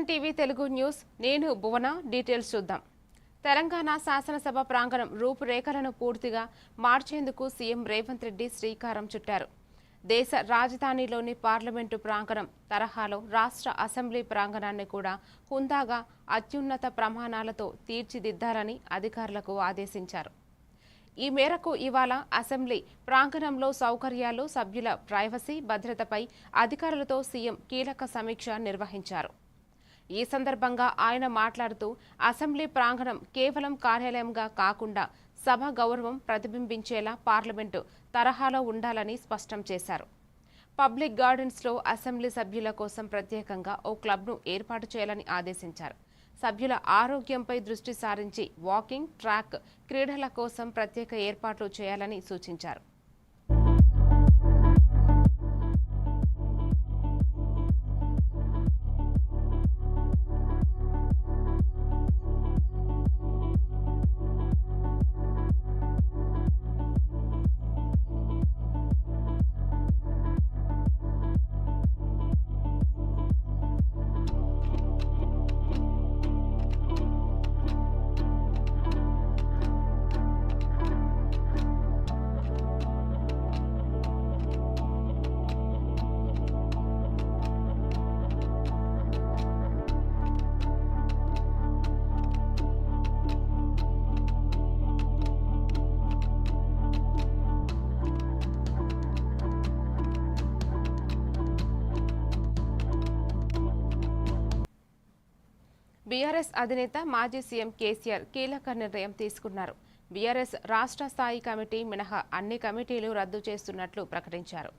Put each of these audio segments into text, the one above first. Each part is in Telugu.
టీవీ తెలుగు న్యూస్ నేను భువన డీటెయిల్స్ చూద్దాం. తెలంగాణ శాసనసభ ప్రాంగణం రూపురేఖలను పూర్తిగా మార్చేందుకు సీఎం రేవంత్ రెడ్డి శ్రీకారం చుట్టారు. దేశ రాజధానిలోని పార్లమెంటు ప్రాంగణం తరహాలో రాష్ట్ర అసెంబ్లీ ప్రాంగణాన్ని కూడా హుందాగా అత్యున్నత ప్రమాణాలతో తీర్చిదిద్దాలని అధికారులకు ఆదేశించారు. ఈ మేరకు ఇవాళ అసెంబ్లీ ప్రాంగణంలో సౌకర్యాలు, సభ్యుల ప్రైవసీ, భద్రతపై అధికారులతో సీఎం కీలక సమీక్ష నిర్వహించారు. ఈ సందర్భంగా ఆయన మాట్లాడుతూ అసెంబ్లీ ప్రాంగణం కేవలం కార్యాలయంగా కాకుండా సభ గౌరవం ప్రతిబింబించేలా పార్లమెంటు తరహాలో ఉండాలని స్పష్టం చేశారు. పబ్లిక్ గార్డెన్స్లో అసెంబ్లీ సభ్యుల కోసం ప్రత్యేకంగా ఓ క్లబ్ను ఏర్పాటు చేయాలని ఆదేశించారు. సభ్యుల ఆరోగ్యంపై దృష్టి సారించి వాకింగ్ ట్రాక్, క్రీడల కోసం ప్రత్యేక ఏర్పాట్లు చేయాలని సూచించారు. బీఆర్ఎస్ అధినేత మాజీ సీఎం కేసీఆర్ కీలక నిర్ణయం తీసుకున్నారు. బీఆర్ఎస్ రాష్ట్ర స్థాయి కమిటీ మినహా అన్ని కమిటీలు రద్దు చేస్తున్నట్లు ప్రకటించారు.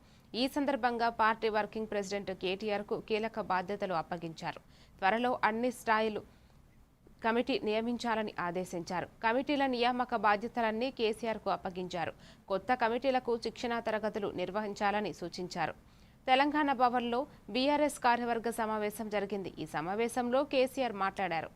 ఈ సందర్భంగా పార్టీ వర్కింగ్ ప్రెసిడెంట్ కేటీఆర్కు కీలక బాధ్యతలు అప్పగించారు. త్వరలో అన్ని స్థాయిలు కమిటీ నియమించాలని ఆదేశించారు. కమిటీల నియామక బాధ్యతలన్నీ కేసీఆర్కు అప్పగించారు. కొత్త కమిటీలకు శిక్షణా తరగతులు నిర్వహించాలని సూచించారు. తెలంగాణ భవన్లో బీఆర్ఎస్ కార్యవర్గ సమావేశం జరిగింది. ఈ సమావేశంలో కేసీఆర్ మాట్లాడారు.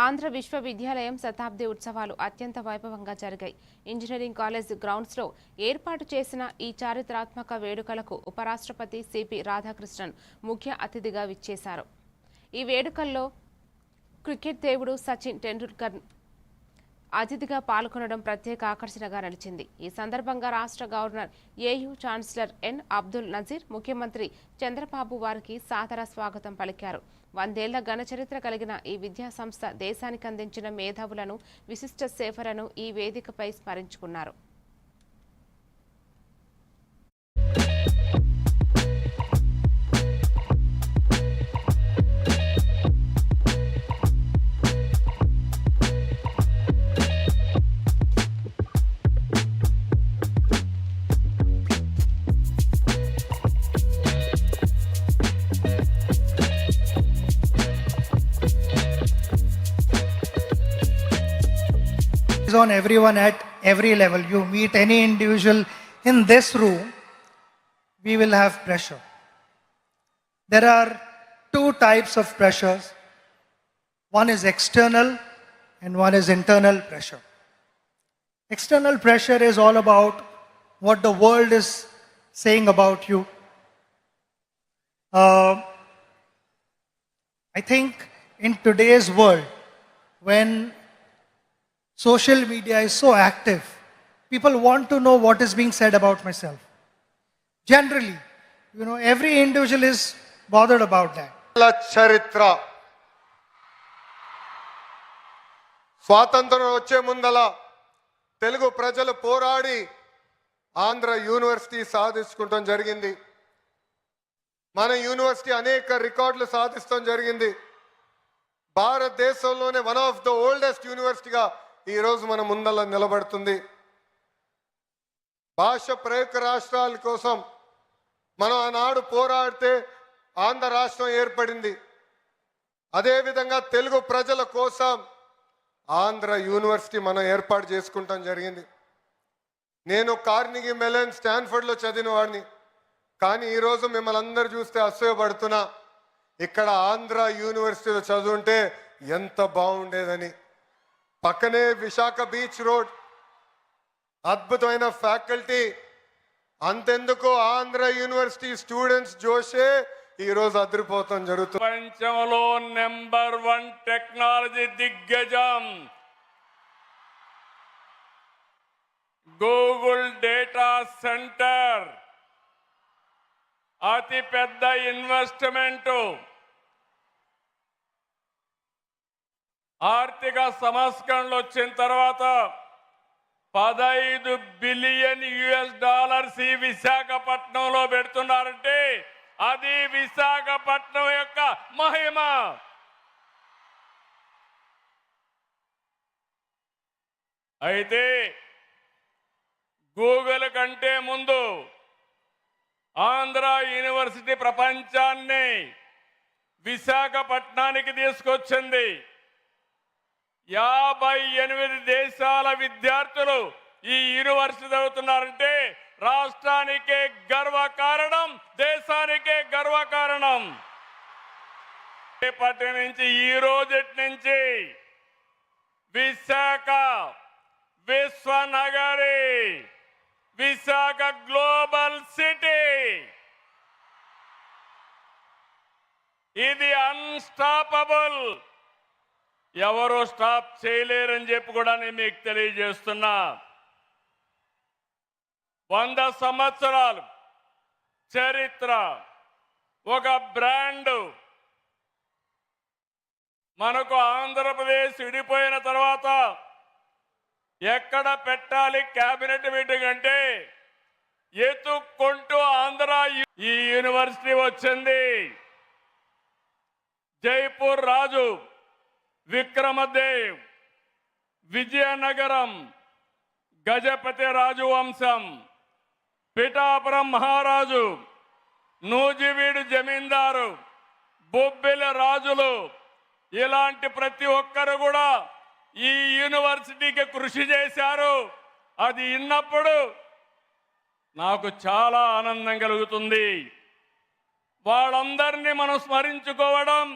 ఆంధ్ర విశ్వవిద్యాలయం శతాబ్ది ఉత్సవాలు అత్యంత వైభవంగా జరిగాయి. ఇంజనీరింగ్ కాలేజ్ గ్రౌండ్స్లో ఏర్పాటు చేసిన ఈ చారిత్రాత్మక వేడుకలకు ఉపరాష్ట్రపతి సిపి రాధాకృష్ణన్ ముఖ్య అతిథిగా విచ్చేశారు. ఈ వేడుకల్లో క్రికెట్ దేవుడు సచిన్ టెండూల్కర్ అతిథిగా పాల్గొనడం ప్రత్యేక ఆకర్షణగా నిలిచింది. ఈ సందర్భంగా రాష్ట్ర governor AU chancellor N Abdul Nazir, ముఖ్యమంత్రి చంద్రబాబు వారికి సాదర స్వాగతం పలికారు. 100 ఏళ్ల ఘన చరిత్ర కలిగిన ఈ విద్యా సంస్థ దేశానికి అందించిన మేధావులను, విశిష్ట సేవలను ఈ వేదికపై స్మరించుకున్నారు. On everyone at every level. You meet any individual in this room, we will have pressure. There are two types of pressures. One is external and one is internal pressure. External pressure is all about what the world is saying about you. I think in today's world, when social media is so active, people want to know what is being said about myself. Generally, every individual is bothered about that. చరిత్ర స్వాతంత్రం వచ్చే ముందల తెలుగు ప్రజలు పోరాడి ఆంధ్ర యూనివర్సిటీ సాధించుకుంటాం జరిగింది. మన యూనివర్సిటీ అనేక రికార్డులు సాధించడం జరిగింది. భారతదేశంలోనే వన్ ఆఫ్ ద ఓల్డెస్ట్ యూనివర్సిటీగా ఈరోజు మన ముందల నిలబడుతుంది. భాష ప్రయుక్త రాష్ట్రాల కోసం మనం ఆనాడు పోరాడితే ఆంధ్ర రాష్ట్రం ఏర్పడింది. అదేవిధంగా తెలుగు ప్రజల కోసం ఆంధ్ర యూనివర్సిటీ మనం ఏర్పాటు చేసుకుంటాం జరిగింది. నేను కార్నిగీ మెలన్ స్టాన్ఫర్డ్లో చదివిన వాడిని. కానీ ఈరోజు మిమ్మల్ని అందరూ చూస్తే అసూయపడుతున్నా, ఇక్కడ ఆంధ్ర యూనివర్సిటీలో చదువుంటే ఎంత బాగుండేదని. పక్కనే విశాఖ బీచ్ రోడ్, అద్భుతమైన ఫ్యాకల్టీ. అంతెందుకు ఆంధ్ర యూనివర్సిటీ స్టూడెంట్స్ జోషే ఈరోజు అదిరిపోతాం జరుగుతుంది. ప్రపంచంలో నెంబర్ 1 టెక్నాలజీ దిగ్గజం గూగుల్ డేటా సెంటర్, అతి పెద్ద ఇన్వెస్ట్మెంట్. ఆర్థిక సంస్కరణలు వచ్చిన తర్వాత $15 బిలియన్ ఈ విశాఖపట్నంలో పెడుతున్నారంటే అది విశాఖపట్నం యొక్క మహిమ. అయితే గూగుల్ కంటే ముందు ఆంధ్ర యూనివర్సిటీ ప్రపంచాన్ని విశాఖపట్నానికి తీసుకొచ్చింది. 58 దేశాల విద్యార్థులు ఈ యూనివర్సిటీ చదువుతున్నారంటే రాష్ట్రానికే గర్వకారణం, దేశానికే గర్వకారణం. రేపటి నుంచి, ఈ రోజటి నుంచి విశాఖ విశ్వనగరి, విశాఖ గ్లోబల్ సిటీ. ఇది అన్స్టాపబుల్. ఎవరు స్టాప్ చేయలేరని చెప్పి కూడా నేను మీకు తెలియజేస్తున్నా. 100 సంవత్సరాలు చరిత్ర, ఒక బ్రాండ్. మనకు ఆంధ్రప్రదేశ్ విడిపోయిన తర్వాత ఎక్కడ పెట్టాలి కేబినెట్ మీటింగ్ అంటే ఎత్తుక్కుంటూ ఆంధ్ర ఈ యూనివర్సిటీ వచ్చింది. జైపూర్ రాజు విక్రమదేవ్, విజయనగరం గజపతి రాజు వంశం, పిఠాపురం మహారాజు, నూజివీడు జమీందారు, బొబ్బిలి రాజులు, ఇలాంటి ప్రతి ఒక్కరు కూడా ఈ యూనివర్సిటీకి కృషి చేశారు. అది విన్నప్పుడు నాకు చాలా ఆనందం కలుగుతుంది. వాళ్ళందరినీ మనం స్మరించుకోవడం.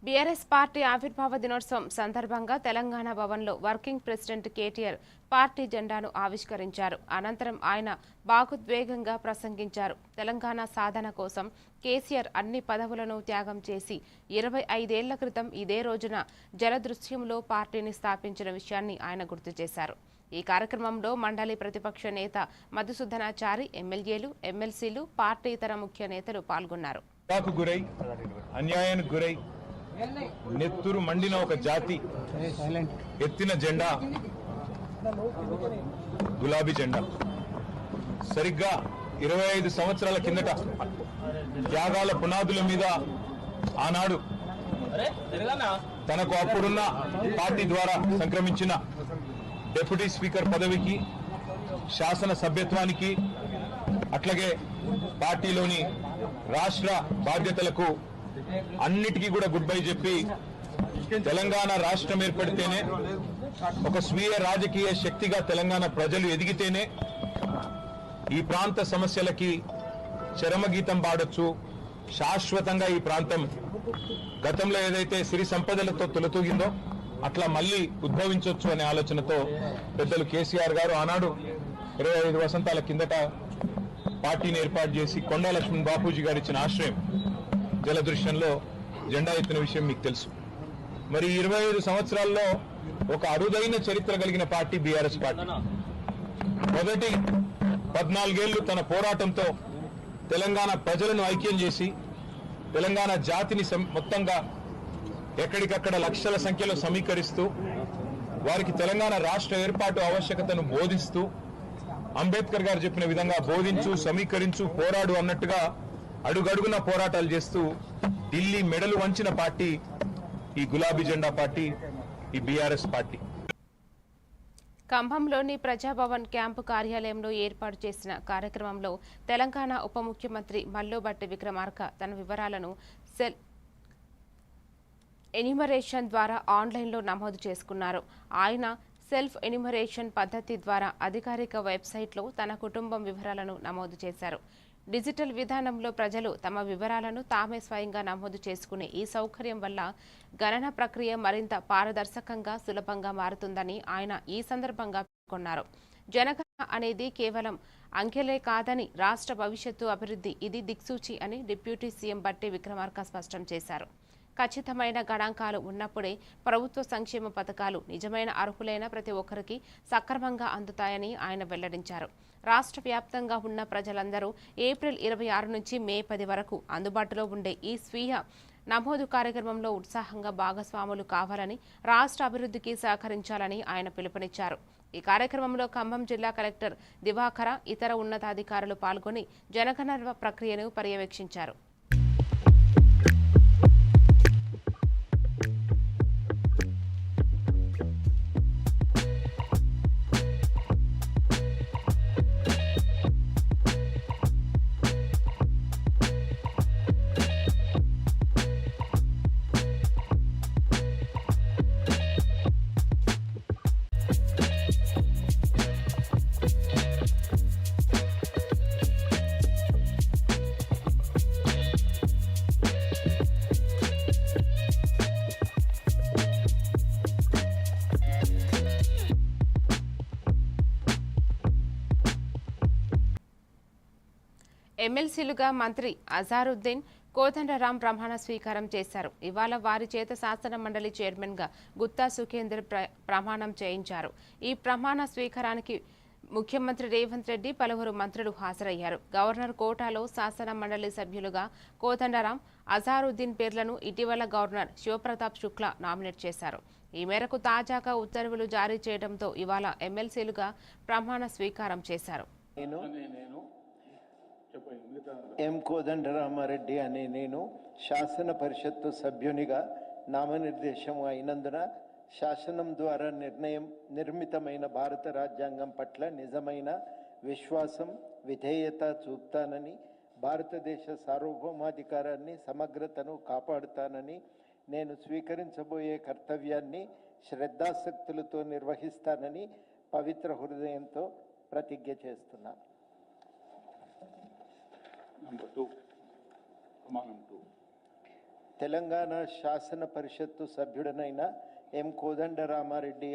బీఆర్ఎస్ పార్టీ ఆవిర్భావ దినోత్సవం సందర్భంగా తెలంగాణ భవన్లో వర్కింగ్ ప్రెసిడెంట్ కేటీఆర్ పార్టీ జెండాను ఆవిష్కరించారు. అనంతరం ఆయన భావోద్వేగంగా ప్రసంగించారు. తెలంగాణ సాధన కోసం కేసీఆర్ అన్ని పదవులను త్యాగం చేసి 25 ఏళ్ల క్రితం ఇదే రోజున జలదృశ్యంలో పార్టీని స్థాపించిన విషయాన్ని ఆయన గుర్తు చేశారు. ఈ కార్యక్రమంలో మండలి ప్రతిపక్ష నేత మధుసూదనాచారి, ఎమ్మెల్యేలు, ఎమ్మెల్సీలు, పార్టీ ఇతర ముఖ్య నేతలు పాల్గొన్నారు. నెత్తురు మండిన ఒక జాతి ఎత్తిన జెండా గులాబీ జెండా. సరిగ్గా 25 సంవత్సరాల కిందట త్యాగాల పునాదుల మీద ఆనాడు తనకు అప్పుడున్న పార్టీ ద్వారా సంక్రమించిన డిప్యూటీ స్పీకర్ పదవికి, శాసన సభ్యత్వానికి, అట్లాగే పార్టీలోని రాష్ట్ర బాధ్యతలకు అన్నిటికీ కూడా గుడ్ బై చెప్పి తెలంగాణ రాష్ట్రం ఏర్పడితేనే, ఒక స్వీయ రాజకీయ శక్తిగా తెలంగాణ ప్రజలు ఎదిగితేనే ఈ ప్రాంత సమస్యలకి చరమగీతం పాడొచ్చు, శాశ్వతంగా ఈ ప్రాంతం గతంలో ఏదైతే సిరి సంపదలతో తొలతూగిందో అట్లా మళ్ళీ ఉద్భవించవచ్చు అనే ఆలోచనతో పెద్దలు కేసీఆర్ గారు ఆనాడు 25 వసంతాల కిందట పార్టీని ఏర్పాటు చేసి కొండా లక్ష్మణ్ బాపూజీ గారు ఇచ్చిన ఆశ్రయం జలదృశ్యంలో జెండా ఎత్తిన విషయం మీకు తెలుసు. మరి 25 సంవత్సరాల్లో ఒక అరుదైన చరిత్ర కలిగిన పార్టీ బీఆర్ఎస్ పార్టీ. మొదటి 14 ఏళ్లు తన పోరాటంతో తెలంగాణ ప్రజలను ఐక్యం చేసి తెలంగాణ జాతిని మొత్తంగా ఎక్కడికక్కడ లక్షల సంఖ్యలో సమీకరిస్తూ వారికి తెలంగాణ రాష్ట్ర ఏర్పాటు ఆవశ్యకతను బోధిస్తూ అంబేద్కర్ గారు చెప్పిన విధంగా బోధించు, సమీకరించు, పోరాడు అన్నట్టుగా అడుగడుగున పోరాటాలు చేస్తూ ఢిల్లీ మెడలు వంచిన పార్టీ ఈ గులాబీ జెండా పార్టీ, ఈ బీఆర్ఎస్ పార్టీ. ఖమ్మంలోని ప్రజాభవన్ క్యాంపు కార్యాలయంలో ఏర్పాటు చేసిన కార్యక్రమంలో తెలంగాణ ఉప ముఖ్యమంత్రి మల్లుబట్టి విక్రమార్క తన వివరాలను సెల్ ఎన్యూమరేషన్ ద్వారా ఆన్లైన్లో నమోదు చేసుకున్నారు. ఆయన సెల్ఫ్ ఎన్యూమరేషన్ పద్ధతి ద్వారా అధికారిక వెబ్సైట్లో తన కుటుంబం వివరాలను నమోదు చేశారు. డిజిటల్ విధానంలో ప్రజలు తమ వివరాలను తామే స్వయంగా నమోదు చేసుకునే ఈ సౌకర్యం వల్ల గణన ప్రక్రియ మరింత పారదర్శకంగా, సులభంగా మారుతుందని ఆయన ఈ సందర్భంగా పేర్కొన్నారు. జనగణన అనేది కేవలం అంకెలే కాదని రాష్ట్ర భవిష్యత్తు అభివృద్ధి ఇది దిక్సూచి అని డిప్యూటీ సీఎం బట్టి విక్రమార్క స్పష్టం చేశారు. ఖచ్చితమైన గణాంకాలు ఉన్నప్పుడే ప్రభుత్వ సంక్షేమ పథకాలు నిజమైన అర్హులైన ప్రతి ఒక్కరికి సక్రమంగా అందుతాయని ఆయన వెల్లడించారు. రాష్ట్ర వ్యాప్తంగా ఉన్న ప్రజలందరూ ఏప్రిల్ 26 నుంచి మే 10 వరకు అందుబాటులో ఉండే ఈ స్వీయ నమోదు కార్యక్రమంలో ఉత్సాహంగా భాగస్వాములు కావాలని, రాష్ట్ర అభివృద్ధికి సహకరించాలని ఆయన పిలుపునిచ్చారు. ఈ కార్యక్రమంలో ఖమ్మం జిల్లా కలెక్టర్ దివాకర, ఇతర ఉన్నతాధికారులు పాల్గొని జనగణన ప్రక్రియను పర్యవేక్షించారు. ఎమ్మెల్సీలుగా మంత్రి అజారుద్దీన్, కోదండరాం ప్రమాణ స్వీకారం చేశారు. ఇవాళ వారి చేత శాసన మండలి చైర్మన్గా గుత్తా సుఖేందర్ ప్రమాణం చేయించారు. ఈ ప్రమాణ స్వీకారానికి ముఖ్యమంత్రి రేవంత్ రెడ్డి, పలువురు మంత్రులు హాజరయ్యారు. గవర్నర్ కోటాలో శాసన మండలి సభ్యులుగా కోదండరాం, అజారుద్దీన్ పేర్లను ఇటీవల గవర్నర్ శివప్రతాప్ శుక్లా నామినేట్ చేశారు. ఈ మేరకు తాజాగా ఉత్తర్వులు జారీ చేయడంతో ఇవాళ ఎమ్మెల్సీలుగా ప్రమాణ స్వీకారం చేశారు. ఎం కోదండరామారెడ్డి అనే నేను శాసన పరిషత్తు సభ్యునిగా నామనిర్దేశం అయినందున శాసనం ద్వారా నిర్మితమైన భారత రాజ్యాంగం పట్ల నిజమైన విశ్వాసం, విధేయత చూపుతానని, భారతదేశ సార్వభౌమాధికారాన్ని, సమగ్రతను కాపాడుతానని, నేను స్వీకరించబోయే కర్తవ్యాన్ని శ్రద్ధాసక్తులతో నిర్వహిస్తానని పవిత్ర హృదయంతో ప్రతిజ్ఞ చేస్తున్నాను. తెలంగాణ శాసన పరిషత్తు సభ్యుడనైన ఎం కోదండరామారెడ్డి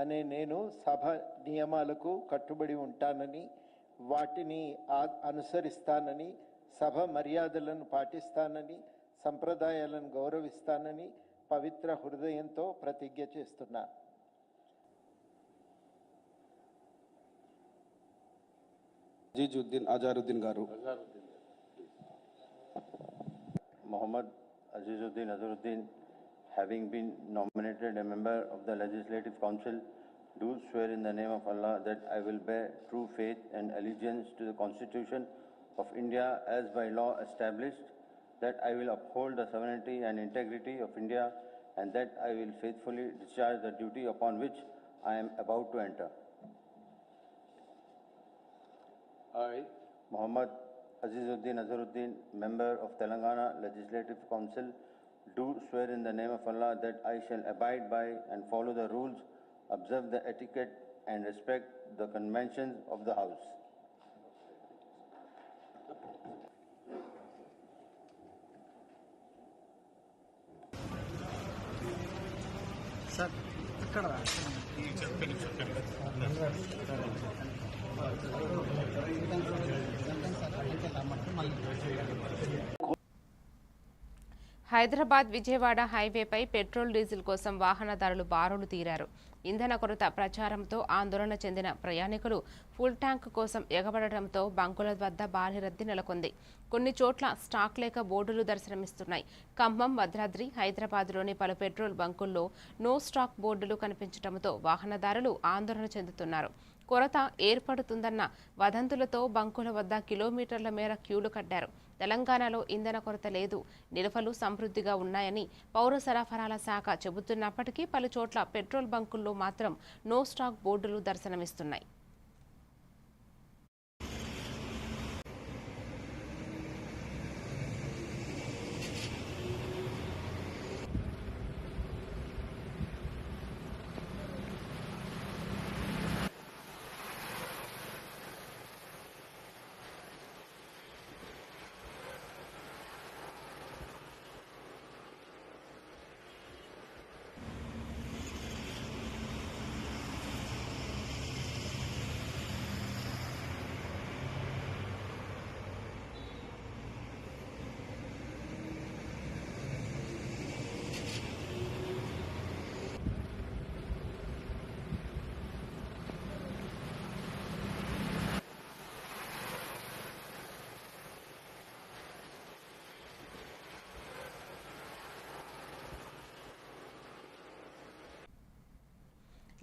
అనే నేను సభ నియమాలకు కట్టుబడి ఉంటానని, వాటిని అనుసరిస్తానని, సభ మర్యాదలను పాటిస్తానని, సంప్రదాయాలను గౌరవిస్తానని పవిత్ర హృదయంతో ప్రతిజ్ఞ చేస్తున్నాను. అజారుద్దీన్ గారు. Muhammad Azizuddin Azharuddin, having been nominated a member of the Legislative Council, do swear in the name of Allah that I will bear true faith and allegiance to the Constitution of India as by law established, that I will uphold the sovereignty and integrity of India, and that I will faithfully discharge the duty upon which I am about to enter. I, Muhammad Azizuddin Azharuddin, member of Telangana Legislative Council, do swear in the name of Allah that I shall abide by and follow the rules, observe the etiquette and respect the conventions of the House. Sir, Hyderabad Vijayawada హైవేపై పెట్రోల్ డీజిల్ కోసం వాహనదారులు బారులు తీరారు. ఇంధన కొరత ప్రచారంతో ఆందోళన చెందిన ప్రయాణికులు ఫుల్ ట్యాంక్ కోసం ఎగబడటంతో బంకుల వద్ద భారీ రద్దీ నెలకొంది. కొన్ని చోట్ల స్టాక్ లేక బోర్డులు దర్శనమిస్తున్నాయి. ఖమ్మం, భద్రాద్రి, హైదరాబాద్లోని పలు పెట్రోల్ బంకుల్లో నో స్టాక్ బోర్డులు కనిపించడంతో వాహనదారులు ఆందోళన చెందుతున్నారు. కొరత ఏర్పడుతుందన్న వదంతులతో బంకుల వద్ద కిలోమీటర్ల మేర క్యూలు కట్టారు. తెలంగాణలో ఇంధన కొరత లేదు, నిల్వలు సమృద్ధిగా ఉన్నాయని పౌర సరఫరాల శాఖ చెబుతున్నప్పటికీ పలు చోట్ల పెట్రోల్ బంకుల్లో మాత్రం నో స్టాక్ బోర్డులు దర్శనమిస్తున్నాయి.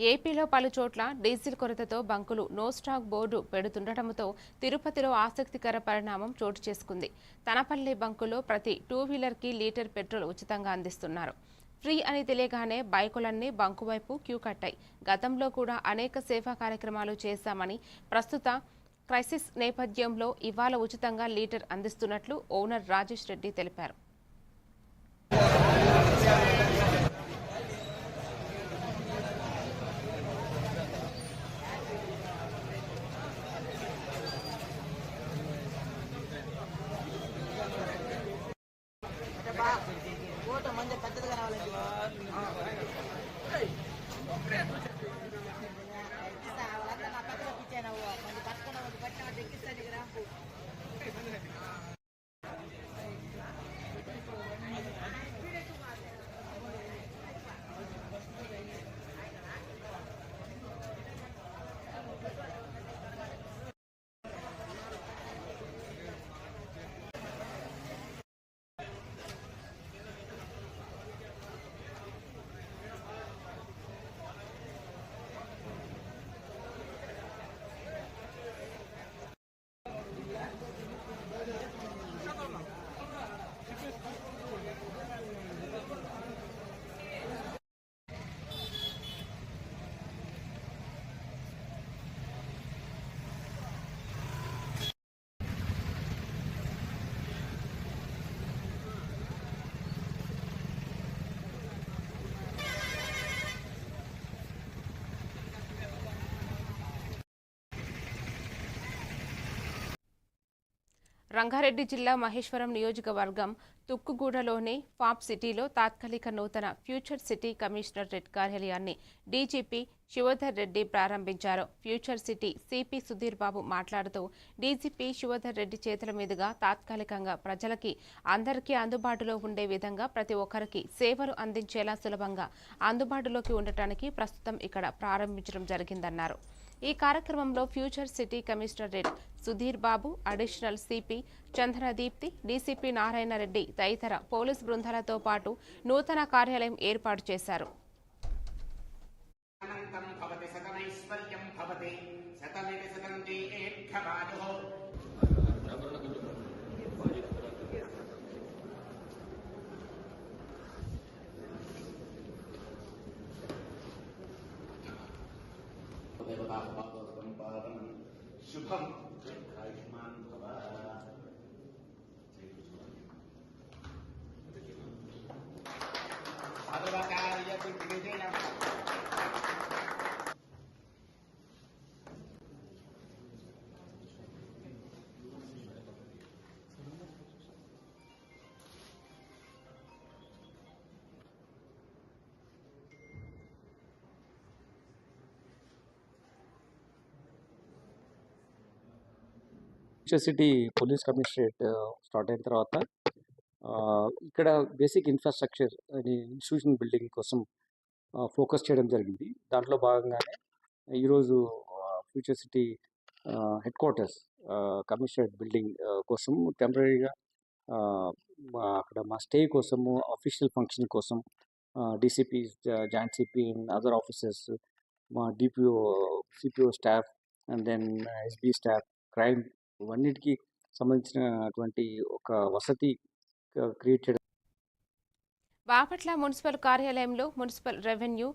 ఏపీలో పలు చోట్ల డీజిల్ కొరతతో బంకులు నో స్టాక్ బోర్డు పెడుతుండటంతో తిరుపతిలో ఆసక్తికర పరిణామం చోటు చేసుకుంది. తనపల్లి బంకులో ప్రతి 2 వీలర్కి లీటర్ పెట్రోల్ ఉచితంగా అందిస్తున్నారు. ఫ్రీ అని తెలియగానే బైకులన్నీ బంకు వైపు క్యూ కట్టాయి. గతంలో కూడా అనేక సేవా కార్యక్రమాలు చేశామని, ప్రస్తుత క్రైసిస్ నేపథ్యంలో ఇవాళ ఉచితంగా లీటర్ అందిస్తున్నట్లు ఓనర్ రాజేష్ రెడ్డి తెలిపారు. రంగారెడ్డి జిల్లా మహేశ్వరం నియోజకవర్గం తుక్కుగూడలోని ఫాప్ సిటీలో తాత్కాలిక నూతన ఫ్యూచర్ సిటీ కమిషనరేట్ కార్యాలయాన్ని డీజీపీ శివధర్ రెడ్డి ప్రారంభించారు. Future city CP Sudheer Babu మాట్లాడుతూ డీజీపీ శివధర్ రెడ్డి చేతుల మీదుగా తాత్కాలికంగా ప్రజలకి అందరికీ అందుబాటులో ఉండే విధంగా ప్రతి ఒక్కరికి సేవలు అందించేలా సులభంగా అందుబాటులోకి ఉండటానికి ప్రస్తుతం ఇక్కడ ప్రారంభించడం జరిగిందన్నారు. ఈ కార్యక్రమంలో future city commissionerate Sudheer Babu, additional CP Chandradeepti, DCP Narayana Reddy తదితర పోలీసు బృందాలతో పాటు నూతన కార్యాలయం ఏర్పాటు చేశారు. శుభం ఆయుష్మాన్ భవ. Future city police commissionerate start అయిన తర్వాత ఇక్కడ బేసిక్ ఇన్ఫ్రాస్ట్రక్చర్ అని ఇన్స్టిట్యూషన్ బిల్డింగ్ కోసం ఫోకస్ చేయడం జరిగింది. దాంట్లో భాగంగానే ఈరోజు future city head quarters commissionerate building కోసం టెంపరీగా అక్కడ మా స్టే కోసము అఫీషియల్ ఫంక్షన్ కోసం DCP, joint CP and other officers, మా DPO, CPO staff and then SB staff, crime ఇవన్నిటికీ సంబంధించినటువంటి ఒక వసతి క్రియేట్ చేయడం. బాపట్ల మున్సిపల్ కార్యాలయంలో మున్సిపల్ రెవెన్యూ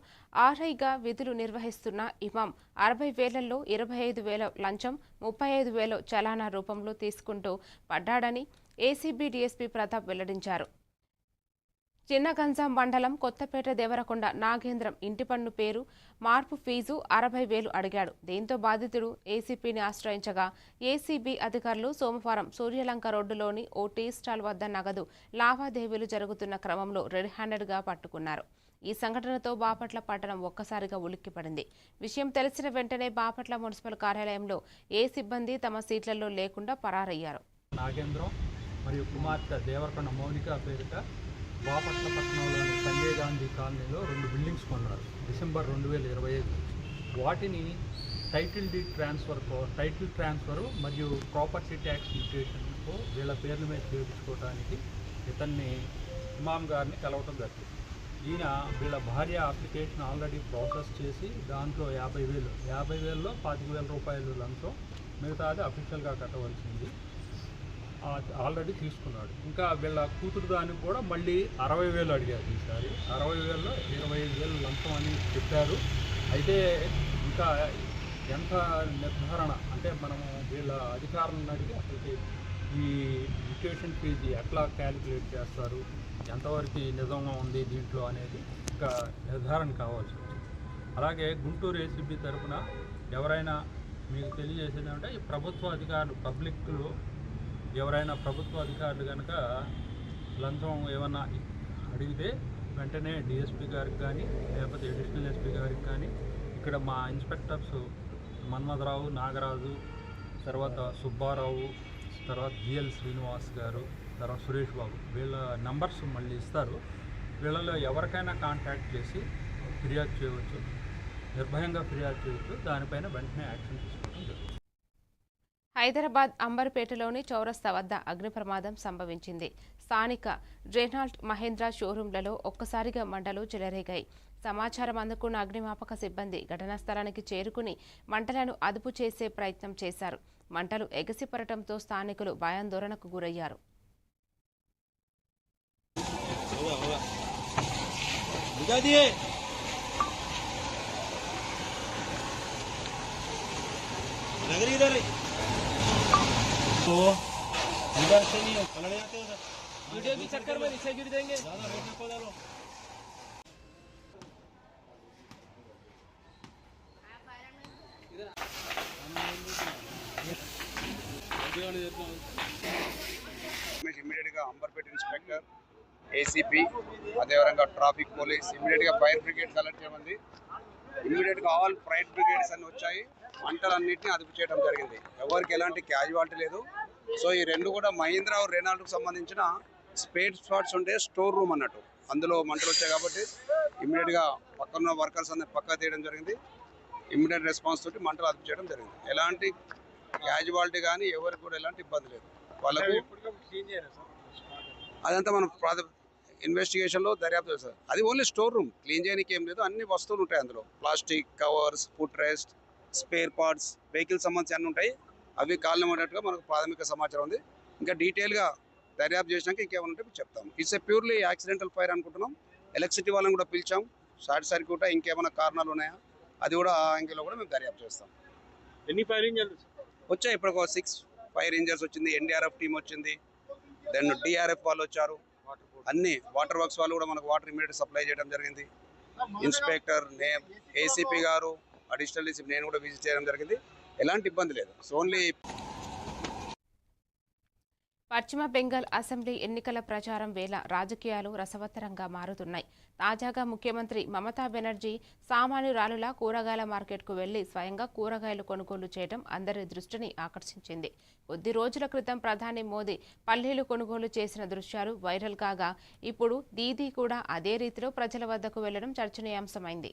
ఆర్ఐగా విధులు నిర్వహిస్తున్న ఇమాం 60,000లో 25,000 లంచం, 35,000 చలానా రూపంలో తీసుకుంటూ పడ్డాడని ఏసీబీ డీఎస్పీ ప్రతాప్ వెల్లడించారు. చిన్నగంజాం మండలం కొత్తపేట దేవరకొండ నాగేంద్రం ఇంటి పన్ను పేరు మార్పు ఫీజు 60,000 అడిగాడు. దీంతో బాధితుడు ఏసీపీని ఆశ్రయించగా ఏసీబీ అధికారులు సోమవారం సూర్యలంక రోడ్డులోని ఓ టీ స్టాల్ వద్ద నగదు లావాదేవీలు జరుగుతున్న క్రమంలో రెడ్ హ్యాండెడ్గా పట్టుకున్నారు. ఈ సంఘటనతో బాపట్ల పట్టణం ఒక్కసారిగా ఉలిక్కిపడింది. విషయం తెలిసిన వెంటనే బాపట్ల మున్సిపల్ కార్యాలయంలో ఏ సిబ్బంది తమ సీట్లలో లేకుండా పరారయ్యారు. నాగేంద్రం మరియు కుమార్తె దేవరకొండ మౌనిక పేరిట బాపట్ల పట్టణంలోని సంజయ్ గాంధీ కాలనీలో 2 బిల్డింగ్స్ కొన్నారు డిసెంబర్ 2025. వాటిని టైటిల్ ట్రాన్స్ఫర్ మరియు ప్రాపర్టీ ట్యాక్స్ లిటిగేషన్కు వీళ్ళ పేర్ల మీద చేయించుకోవడానికి ఇతన్ని ఇమాం గారిని కలవటం జరిగింది. ఈయన వీళ్ళ భార్య అప్లికేషన్ ఆల్రెడీ ప్రాసెస్ చేసి దాంట్లో 50,000లో 25,000 రూపాయలు లంచం, మిగతాది అఫీషియల్గా కట్టవలసింది ఆల్రెడీ తీసుకున్నాడు. ఇంకా వీళ్ళ కూతురు దానికి కూడా మళ్ళీ 60,000 అడిగారు. ఈసారి 60,000లో 25,000 లంచం అని చెప్పారు. అయితే ఇంకా ఎంత నిర్ధారణ అంటే మనము వీళ్ళ అధికారులను అడిగి అసలుకి ఈ లిటిగేషన్ ఫీజు ఎట్లా క్యాలిక్యులేట్ చేస్తారు, ఎంతవరకు నిజంగా ఉంది దీంట్లో అనేది ఇంకా నిర్ధారణ కావాల్సి వచ్చింది. అలాగే గుంటూరు ఏసీబీ తరఫున ఎవరైనా మీకు తెలియజేసేది అంటే ఈ ప్రభుత్వ అధికారులు పబ్లిక్లో ఎవరైనా ప్రభుత్వ అధికారులు కనుక లంచం ఏమన్నా అడిగితే వెంటనే డిఎస్పీ గారికి కానీ లేకపోతే అడిషనల్ ఎస్పీ గారికి కానీ ఇక్కడ మా ఇన్స్పెక్టర్స్ మన్మథరావు, నాగరాజు, తర్వాత సుబ్బారావు, తర్వాత జిఎల్ శ్రీనివాస్ గారు, తర్వాత సురేష్ బాబు వీళ్ళ నంబర్స్ మళ్ళీ ఇస్తారు. వీళ్ళలో ఎవరికైనా కాంటాక్ట్ చేసి ఫిర్యాదు చేయవచ్చు, నిర్భయంగా ఫిర్యాదు చేయవచ్చు. దానిపైన వెంటనే యాక్షన్ తీసుకోవడం జరుగుతుంది. హైదరాబాద్ అంబర్పేటలోని చౌరస్తా వద్ద అగ్ని ప్రమాదం సంభవించింది. స్థానిక రెనాల్ట్ మహేంద్ర షోరూంలలో ఒక్కసారిగా మంటలు చెలరేగాయి. సమాచారం అందుకున్న అగ్నిమాపక సిబ్బంది ఘటనా స్థలానికి చేరుకుని మంటలను అదుపు చేసే ప్రయత్నం చేశారు. మంటలు ఎగసిపడటంతో స్థానికులు భయాందోళనకు గురయ్యారు. तो अंदर से नहीं पलट जाते उधर वीडियो के चक्कर में नीचे गिर जाएंगे ज्यादा वेट न डालो। ఇమీడియట్ గా అంబర్పేట ఇన్స్పెక్టర్, ఏసీపీ, అదేవిధంగా ట్రాఫిక్ పోలీస్ ఇమీడియట్ గా ఫైర్ బ్రిగేడ్ కలెక్ట్ చేయమంది. ఇమీడియట్ గా ఆల్ ఫైర్ బ్రిగేడ్స్ అన్ని వచ్చాయి. మంటలన్నింటినీ అదుపు చేయడం జరిగింది. ఎవరికి ఎలాంటి క్యాజువాలిటీ లేదు. సో ఈ రెండు కూడా మహీంద్రా రెనాల్ట్కు సంబంధించిన స్పేర్ స్పాట్స్ ఉంటే స్టోర్ రూమ్ అన్నట్టు, అందులో మంటలు వచ్చాయి కాబట్టి ఇమీడియట్గా పక్కన వర్కర్స్ అందరినీ పక్కా తీయడం జరిగింది. ఇమీడియట్ రెస్పాన్స్ తోటి మంటలు అదుపు చేయడం జరిగింది. ఎలాంటి క్యాజువాలిటీ కానీ ఎవరికి కూడా ఎలాంటి ఇబ్బంది లేదు. వాళ్ళకు అదంతా మనం ఇన్వెస్టిగేషన్లో దర్యాప్తు చేస్తారు. అది ఓన్లీ స్టోర్ రూమ్, క్లీన్ చేయడానికి ఏం లేదు. అన్ని వస్తువులు ఉంటాయి అందులో, plastic covers, food rest, spare parts, vehicle సంబంధించి అన్నీ ఉంటాయి. అవి కాలం ఉన్నట్టుగా మనకు ప్రాథమిక సమాచారం ఉంది. ఇంకా డీటెయిల్గా దర్యాప్తు చేసినాక ఇంకేమైనా ఉంటే చెప్తాం. It's a purely accidental fire అనుకుంటున్నాం. ఎలక్ట్రిసిటీ వాళ్ళని కూడా పిలిచాం. షార్ట్ సర్క్యూట్ ఇంకేమైనా కారణాలు ఉన్నాయా అది కూడా ఇంకెలో కూడా మేము దర్యాప్తు చేస్తాం. ఎన్ని ఫైర్ ఇంజన్స్ వచ్చాయి? ఇప్పుడు ఒక 6 ఫైర్ ఇంజన్స్ వచ్చింది. ఎన్డీఆర్ఎఫ్ టీం వచ్చింది. దెన్ డిఆర్ఎఫ్ వాళ్ళు వచ్చారు. అన్ని వాటర్ వర్క్స్ వాళ్ళు కూడా మనకు వాటర్ ఇమీడియట్ సప్లై చేయడం జరిగింది. ఇన్స్పెక్టర్, ఏసీపీ గారు, అడిషనల్ డీసీపీ నేను కూడా విజిట్ చేయడం జరిగింది. ఎలాంటి ఇబ్బంది లేదు. ఓన్లీ పశ్చిమ బెంగాల్ అసెంబ్లీ ఎన్నికల ప్రచారం వేళ రాజకీయాలు రసవత్తరంగా మారుతున్నాయి. తాజాగా ముఖ్యమంత్రి మమతా బెనర్జీ సామాన్యురాలులా కూరగాయల మార్కెట్కు వెళ్లి స్వయంగా కూరగాయలు కొనుగోలు చేయడం అందరి దృష్టిని ఆకర్షించింది. కొద్ది రోజుల క్రితం ప్రధాని మోదీ పల్లీలు కొనుగోలు చేసిన దృశ్యాలు వైరల్ కాగా ఇప్పుడు దీదీ కూడా అదే రీతిలో ప్రజల వద్దకు వెళ్లడం చర్చనీయాంశమైంది.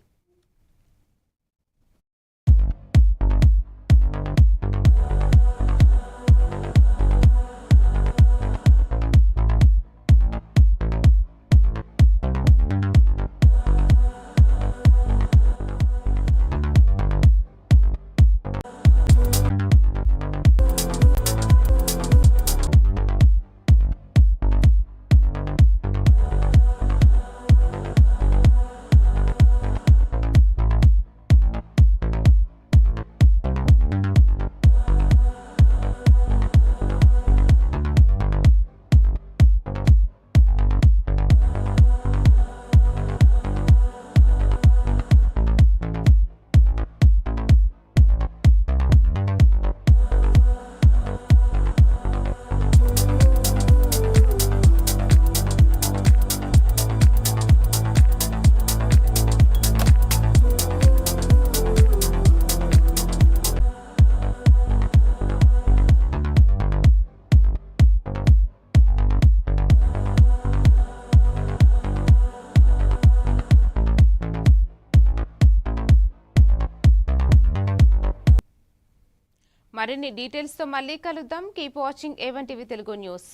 మరిన్ని డీటెయిల్స్ తో మళ్ళీ కలుద్దాం. Keep watching A1 TV Telugu news.